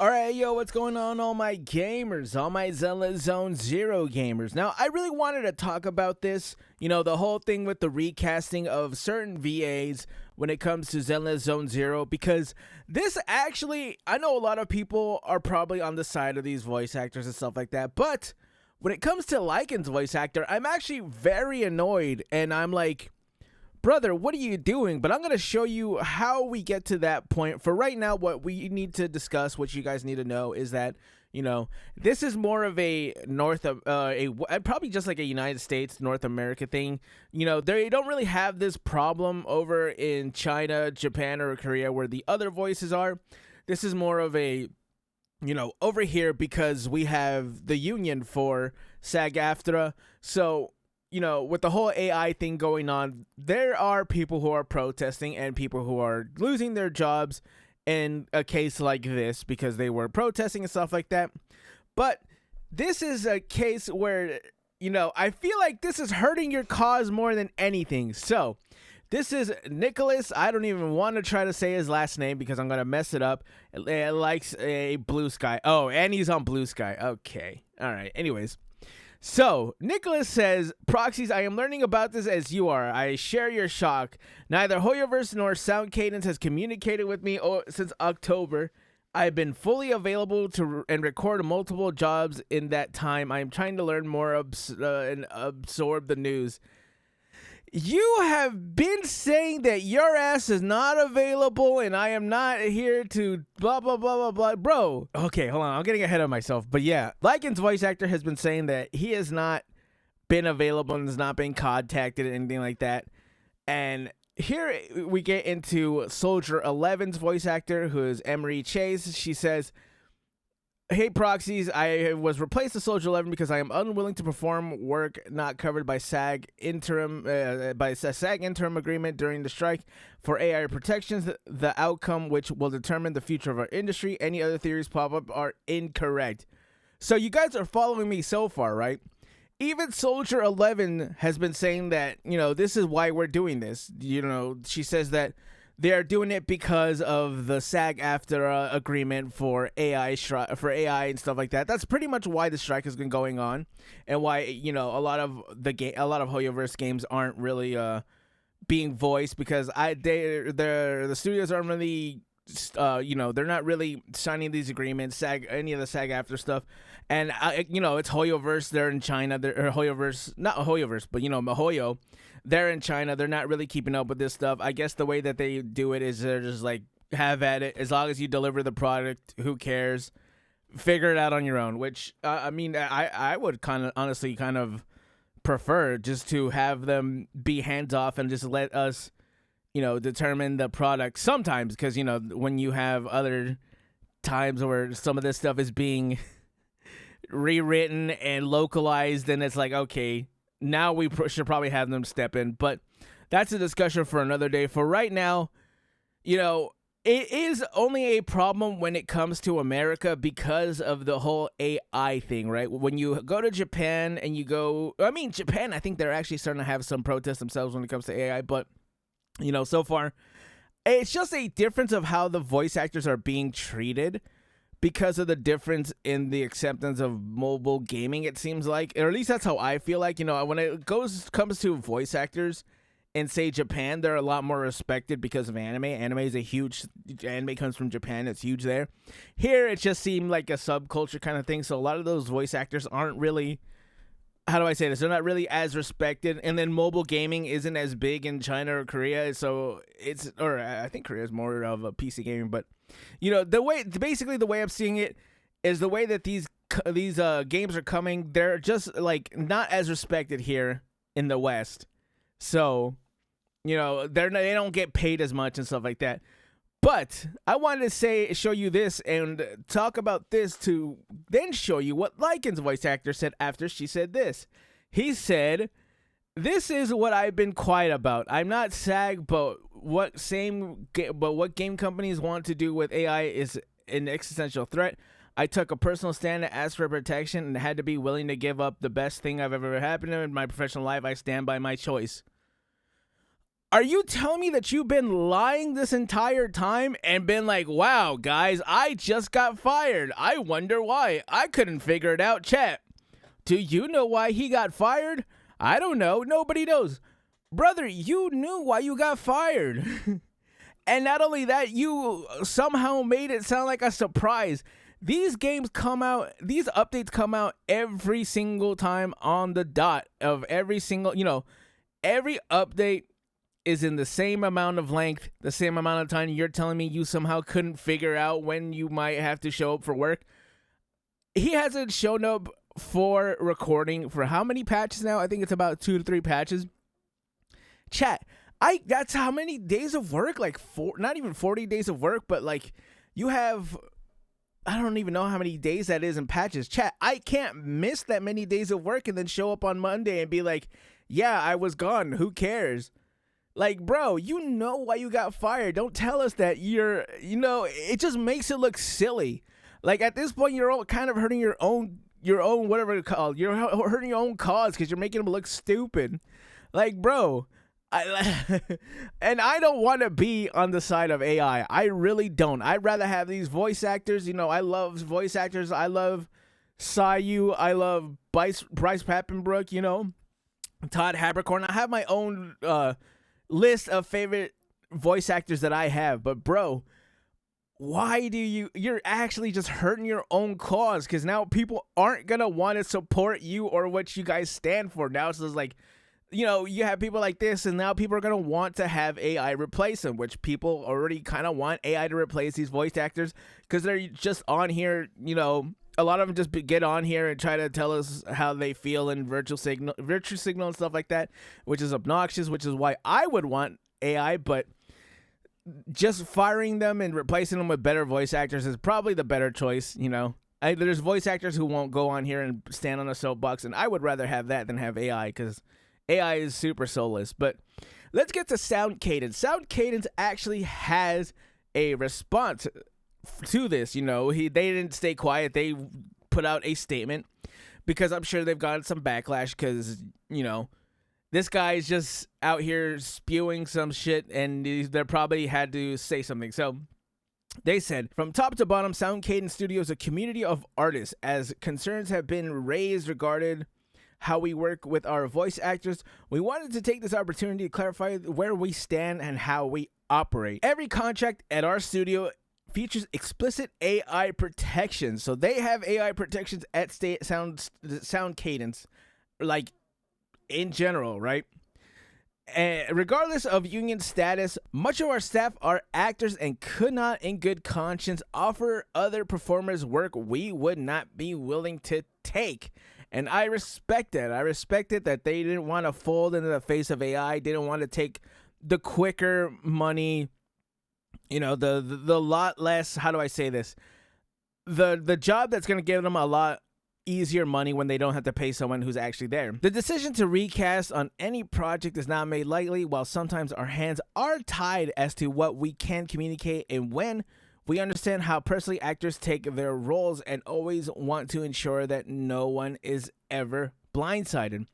Alright, yo, what's going on, all my gamers, all my Zelda Zone Zero gamers? Now, I really wanted to talk about this, the whole thing with the recasting of certain VAs when it comes to Zelda Zone Zero, because this actually, I know a lot of people are probably on the side of these voice actors and stuff like that, but when it comes to Lycaon'S voice actor, I'm actually very annoyed, and I'm like, brother, what are you doing? But I'm going to show you how we get to that point. For right now, what we need to discuss, what you guys need to know, is that, this is more of a probably just like a United States, North America thing. They don't really have this problem over in China, Japan, or Korea where the other voices are. This is more of a, over here because we have the union for SAG-AFTRA. So, with the whole AI thing going on, there are people who are protesting and people who are losing their jobs in a case like this because they were protesting and stuff like that. But this is a case where, I feel like this is hurting your cause more than anything. So, this is Nicholas. I don't even want to try to say his last name because I'm going to mess it up. It likes a Blue Sky. Oh, and he's on Blue Sky. Okay. All right. Anyways. So, Nicholas says, Proxies, I am learning about this as you are. I share your shock. Neither Hoyoverse nor Sound Cadence has communicated with me since October. I've been fully available to and record multiple jobs in that time. I am trying to learn more and absorb the news. You have been saying that your ass is not available and I am not here to blah, blah, blah, blah, blah. Bro, okay, hold on. I'm getting ahead of myself. But yeah, Lycaon'S voice actor has been saying that he has not been available and has not been contacted or anything like that. And here we get into Soldier 11's voice actor, who is Emery Chase. She says, Hey Proxies, I was replaced to Soldier 11 because I am unwilling to perform work not covered by SAG interim agreement during the strike for AI protections. The outcome, which will determine the future of our industry. Any other theories pop up are incorrect. So you guys are following me so far, right? Even Soldier 11 has been saying that, this is why we're doing this. She says that they are doing it because of the SAG-AFTRA agreement for AI and stuff like that. That's pretty much why the strike has been going on, and why a lot of Hoyoverse games aren't really being voiced because the studios aren't really they're not really signing these agreements, any of the SAG-AFTRA stuff, and it's Hoyoverse. They're in China. They're Hoyoverse, not Hoyoverse, but MiHoYo. They're in China. They're not really keeping up with this stuff. I guess the way that they do it is they're just like, have at it. As long as you deliver the product, who cares? Figure it out on your own. Which, I would honestly prefer just to have them be hands off and just let us, determine the product sometimes. Because, when you have other times where some of this stuff is being rewritten and localized, then it's like, okay, now we should probably have them step in, but that's a discussion for another day. For right now, it is only a problem when it comes to America because of the whole AI thing, right? When you go to Japan and Japan, I think they're actually starting to have some protests themselves when it comes to AI, but, so far, it's just a difference of how the voice actors are being treated because of the difference in the acceptance of mobile gaming, it seems like. Or at least that's how I feel like. When it comes to voice actors in, say, Japan, they're a lot more respected because of anime. Anime comes from Japan. It's huge there. Here, it just seemed like a subculture kind of thing. So a lot of those voice actors aren't really, how do I say this? They're not really as respected. And then mobile gaming isn't as big in China or Korea. So I think Korea is more of a PC gaming, but the way I'm seeing it is the way that these games are coming. They're just like not as respected here in the West. So, they don't get paid as much and stuff like that. But I wanted to show you this and talk about this to then show you what Lycaon'S voice actor said after she said this. He said, "This is what I've been quiet about. I'm not SAG, but what game companies want to do with AI is an existential threat. I took a personal stand to ask for protection and had to be willing to give up the best thing I've ever happened in my professional life. I stand by my choice." Are you telling me that you've been lying this entire time and been like, wow, guys, I just got fired. I wonder why. I couldn't figure it out. Chat, do you know why he got fired? I don't know. Nobody knows. Brother, you knew why you got fired. And not only that, you somehow made it sound like a surprise. These games come out, these updates come out every single time on the dot of every single, every update is in the same amount of length, the same amount of time. You're telling me you somehow couldn't figure out when you might have to show up for work? He hasn't shown up for recording for how many patches now? I think it's about 2 to 3 patches. Chat, that's how many days of work? Like not even 40 days of work, but like you have, I don't even know how many days that is in patches. Chat, I can't miss that many days of work and then show up on Monday and be like, yeah, I was gone. Who cares? Like, bro, you know why you got fired. Don't tell us that it just makes it look silly. Like, at this point, you're all kind of hurting your own, whatever it's called. You're hurting your own cause because you're making them look stupid. Like, bro, and I don't want to be on the side of AI. I really don't. I'd rather have these voice actors. I love voice actors. I love Sayu. I love Bryce Papenbrook, Todd Habercorn. I have my own list of favorite voice actors that I have, but bro, why do you're actually just hurting your own cause, because now people aren't gonna want to support you or what you guys stand for. Now it's just like, you have people like this, and now people are gonna want to have AI replace them, which people already kind of want AI to replace these voice actors because they're just on here. A lot of them just get on here and try to tell us how they feel in virtual signal and stuff like that, which is obnoxious, which is why I would want AI, but just firing them and replacing them with better voice actors is probably the better choice. There's voice actors who won't go on here and stand on a soapbox, and I would rather have that than have AI, because AI is super soulless. But let's get to Sound Cadence. Sound Cadence actually has a response to this. They didn't stay quiet. They put out a statement because I'm sure they've gotten some backlash because, this guy is just out here spewing some shit, and they probably had to say something. So they said, from top to bottom, Sound Cadence Studio is a community of artists. As concerns have been raised regarding how we work with our voice actors, we wanted to take this opportunity to clarify where we stand and how we operate. Every contract at our studio features explicit AI protections. So they have AI protections at Sound Cadence, like in general, right? And regardless of union status, much of our staff are actors and could not in good conscience offer other performers work we would not be willing to take. And I respect that. I respect it that they didn't want to fold into the face of AI, didn't want to take the quicker money, the lot less, how do I say this? The job that's going to give them a lot easier money when they don't have to pay someone who's actually there. The decision to recast on any project is not made lightly, while sometimes our hands are tied as to what we can communicate and when. We understand how personally actors take their roles and always want to ensure that no one is ever blindsided.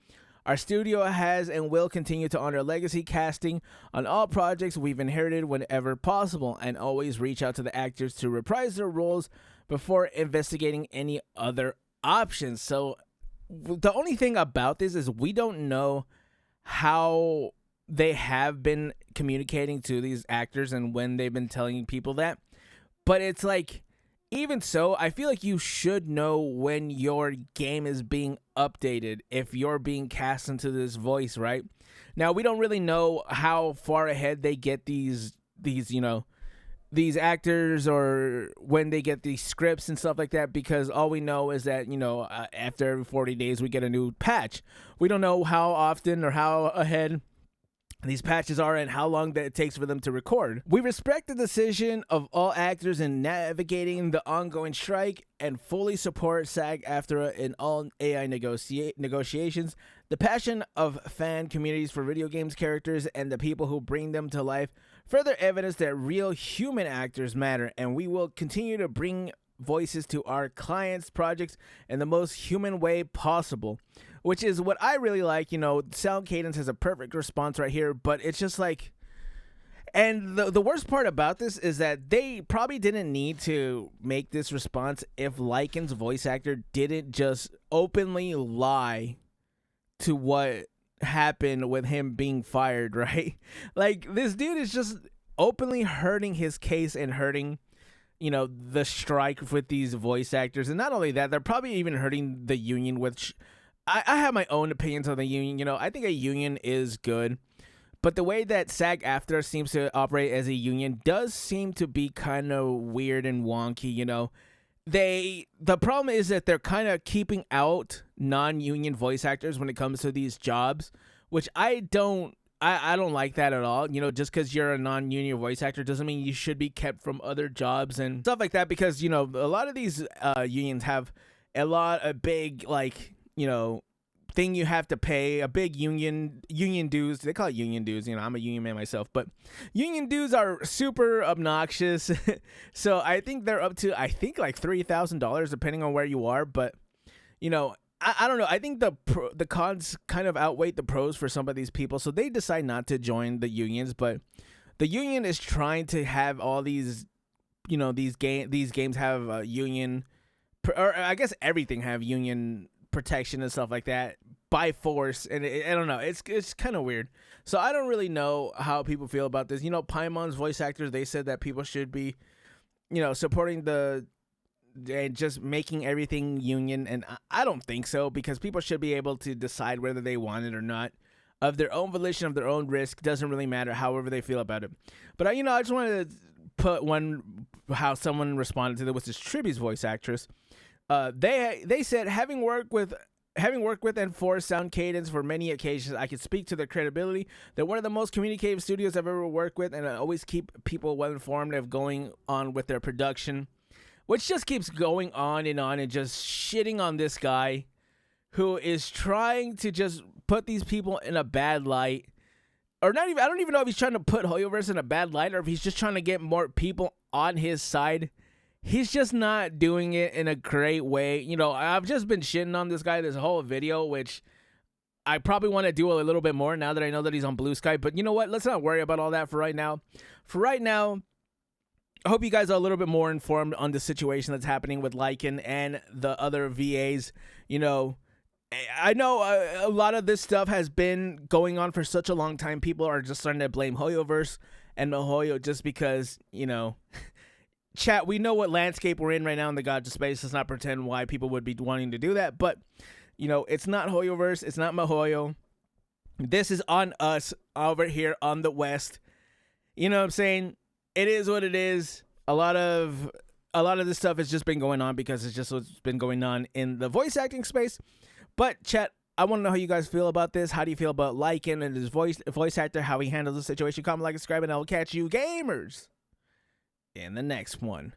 Our studio has and will continue to honor legacy casting on all projects we've inherited whenever possible, and always reach out to the actors to reprise their roles before investigating any other options. So the only thing about this is we don't know how they have been communicating to these actors and when they've been telling people that. But it's like, even so, I feel like you should know when your game is being updated if you're being cast into this voice, right? Now, we don't really know how far ahead they get these actors, or when they get these scripts and stuff like that, because all we know is that, after every 40 days we get a new patch. We don't know how often or how ahead these patches are and how long that it takes for them to record. We respect the decision of all actors in navigating the ongoing strike and fully support SAG-AFTRA in all AI negotiations. The passion of fan communities for video games characters and the people who bring them to life further evidence that real human actors matter, and we will continue to bring voices to our clients' projects in the most human way possible. which is what I really like. Sound Cadence has a perfect response right here, but it's just like, and the worst part about this is that they probably didn't need to make this response if Lycaon'S voice actor didn't just openly lie to what happened with him being fired, right? Like, this dude is just openly hurting his case and hurting, the strike with these voice actors. And not only that, they're probably even hurting the union, which I have my own opinions on the union. I think a union is good. But the way that SAG-AFTRA seems to operate as a union does seem to be kind of weird and wonky. The problem is that they're kind of keeping out non-union voice actors when it comes to these jobs, which I don't like that at all. Just because you're a non-union voice actor doesn't mean you should be kept from other jobs and stuff like that, because a lot of these unions have a big thing you have to pay, a big union dues. They call it union dues. I'm a union man myself, but union dues are super obnoxious. So I think they're up to like $3,000 depending on where you are. But I don't know. I think the cons kind of outweigh the pros for some of these people, so they decide not to join the unions. But the union is trying to have all these, these games have a union, or I guess everything have union protection and stuff like that by force, and I don't know, it's kind of weird. So I don't really know how people feel about this. Paimon's voice actors, they said that people should be supporting and just making everything union, and I don't think so, because people should be able to decide whether they want it or not of their own volition, of their own risk. Doesn't really matter, however they feel about it. But I just wanted to put how someone responded to this, which is Triby's voice actress. They said, having worked with and for Sound Cadence for many occasions, I can speak to their credibility. They're one of the most communicative studios I've ever worked with, and I always keep people well informed of going on with their production, which just keeps going on and just shitting on this guy who is trying to just put these people in a bad light. Or not even, I don't even know if he's trying to put Hoyoverse in a bad light, or if he's just trying to get more people on his side. He's just not doing it in a great way. I've just been shitting on this guy this whole video, which I probably want to do a little bit more now that I know that he's on Blue Sky. But you know what? Let's not worry about all that for right now. For right now, I hope you guys are a little bit more informed on the situation that's happening with Lycaon and the other VAs. I know a lot of this stuff has been going on for such a long time. People are just starting to blame Hoyoverse and Mihoyo just because, chat, we know what landscape we're in right now in the Gacha space. Let's not pretend why people would be wanting to do that. But, it's not Hoyoverse. It's not Mihoyo. This is on us over here on the West. You know what I'm saying? It is what it is. A lot of this stuff has just been going on because it's just what's been going on in the voice acting space. But, chat, I want to know how you guys feel about this. How do you feel about Lycaon and his voice actor, how he handles the situation? Comment, like, subscribe, and I'll catch you gamers in the next one.